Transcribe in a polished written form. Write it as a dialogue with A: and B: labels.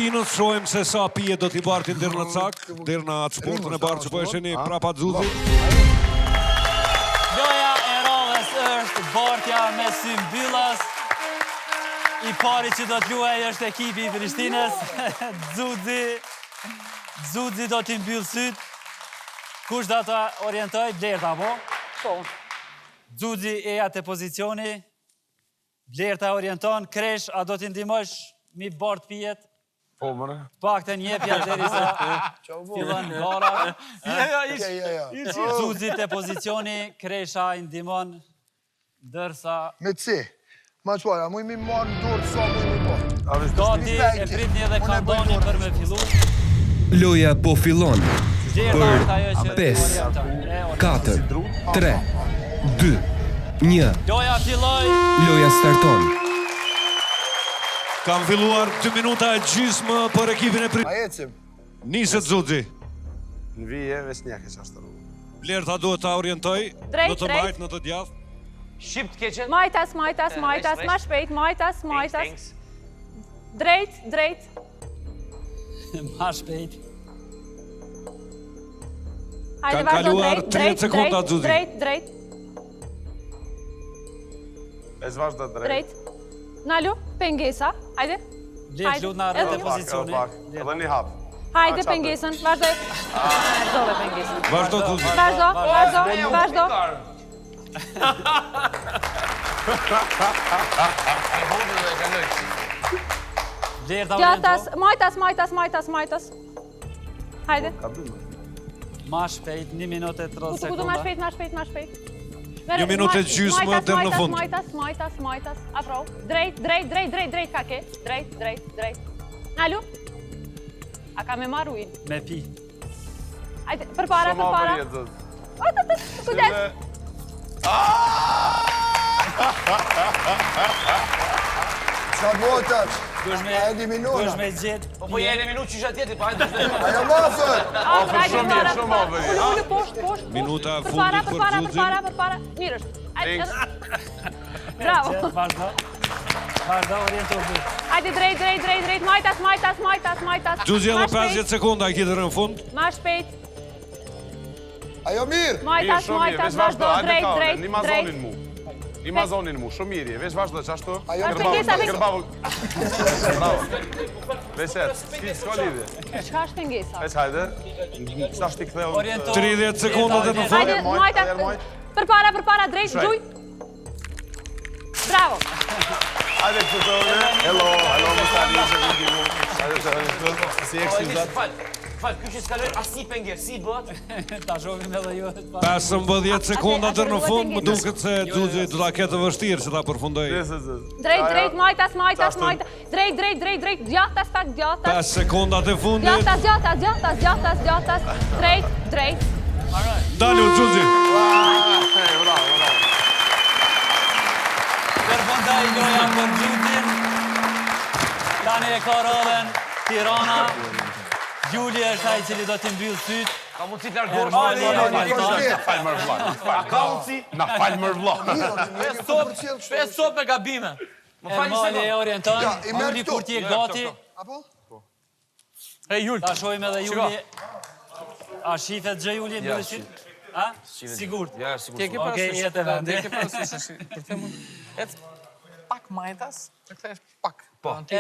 A: Prishtinës, shohim se sa pije do t'i bartin deri në cak, deri në atë sportën e bartë që po e sheni prapa Xuzi.
B: Loja e radhës është bartja me Symbyllas. I pari që do t'luaj është ekipi i Prishtinës. Xuzi do t'i mbyll syt. Kush do të orientoj? Blerta, po?
C: Po.
B: Xuzi e atë pozicioni. Blerta orienton. Kresh, a do t'i ndihmosh mi bart pijet?
D: Po, mëre.
B: Pak të njepja derisa fillon bara. Xuzi te pozicioni, Kresha i ndihmon, ndërsa...
E: Me C. Ma qëpara, mu i mi marë në dorë sa mu i mi bërë.
B: Gati e pritni edhe kandoni për me fillu.
F: Loja po fillon.
B: Për 5,
F: 4, 3, 2, 1.
B: Loja filloj.
F: Loja starton.
A: Kam filluar 2 minuta e gjysmë për ekipin e
E: A ecim?
A: Niset Xuzi.
D: Në vije, Vesnjak e qashtë rrugë.
A: Blerta duhet ta orientoj, në të majtë, në të djathtë.
C: Shqip të keqen.
G: Majtas, ma shpejt, majtas. Drejt.
B: Ma shpejt.
A: Kanë kaluar 30 sekonda, Xuzi.
G: Drejt.
D: E zvazhda drejt.
G: Drejt. Nalu, pengesa, hajde.
B: Blet lut në arrete pozicioni.
D: Edhe një hap.
G: Hajde pengesën, vazhdoj. Vazhdoj pengesën.
A: Vazhdo, Xuzi.
G: Vazhdo.
B: Blerta
G: Gjatas,
B: orienton.
G: majtas. Hajde.
B: Ma shpejt, 1 minutë e 30
G: Kutu,
B: sekonda.
G: ma shpejt.
A: 1 minutë e gjysmë deri në fund.
G: Majtas, afro. Drejt, ka ke. Drejt. Nalu. A ka me marru ujnë?
B: Me pi.
G: Hajde, përpara. Kujdes.
E: Qa botër?
B: Dush me gjetë.
C: Po je në minutë që isha tjeti, pa hajde.
E: Ajo mafër!
D: Shumë afër.
G: Ullu, poshtë.
A: Minuta e fundit për Xuzi.
G: Përpara. Mirë është. Bravo.
B: Vazhdo, orientohu.
G: Hajde, drejt. Majtas.
A: Xuzi edhe 50 sekonda e kitër në fund.
G: Ma shpejt.
E: Ajo mirë!
G: Majtas, vazhdo, drejt.
D: Një mazonin mu, shumë mirje, veç vazhdo qashtu.
E: Ajo
G: pengesa,
D: Bravo. Veçet, s'ko lidhje.
G: Qka është pengesa?
D: Veç hajde, qëta shti ktheu...
A: 30 sekonda dhe në fund.
G: Hajde, majtas. Përpara, drejt, gjuj. Bravo.
D: Hajde këtë të une. Hello, Mustani, si eksizat.
C: Fal, kjo që s'kaloj asni penger, si bët.
B: Ta shohim edhe ju.
A: 15 sekonda deri në fund, më duket se Xuzi do ta ketë vështirë që ta përfundoj.
G: Drejt, majtas. Drejt, gjatas.
A: 5 sekondat e fundit.
G: Gjatas. Drejt.
A: Dalu Xuzi.
D: Bravo.
B: Përfundoi loja për Xuzin. Tani e ka rolën Tirana. Gjuli është ai cili do t'i mbyll syt.
C: Ka mundësi të largohesh.
D: Na falë mërë vla.
C: 5 sop me gabime.
B: Ermali e orienton, Juli kur ti e gati.
E: Apo?
C: Hey, Juli.
B: Ta shohim edhe Juli. A shifet gjë Juli e mbyll syt? A? Sigurt.
C: Ja, sigurt.
B: Ti e ke parasysh. Okej, jetë vendi.
H: Pak majtas, të kthesh pak.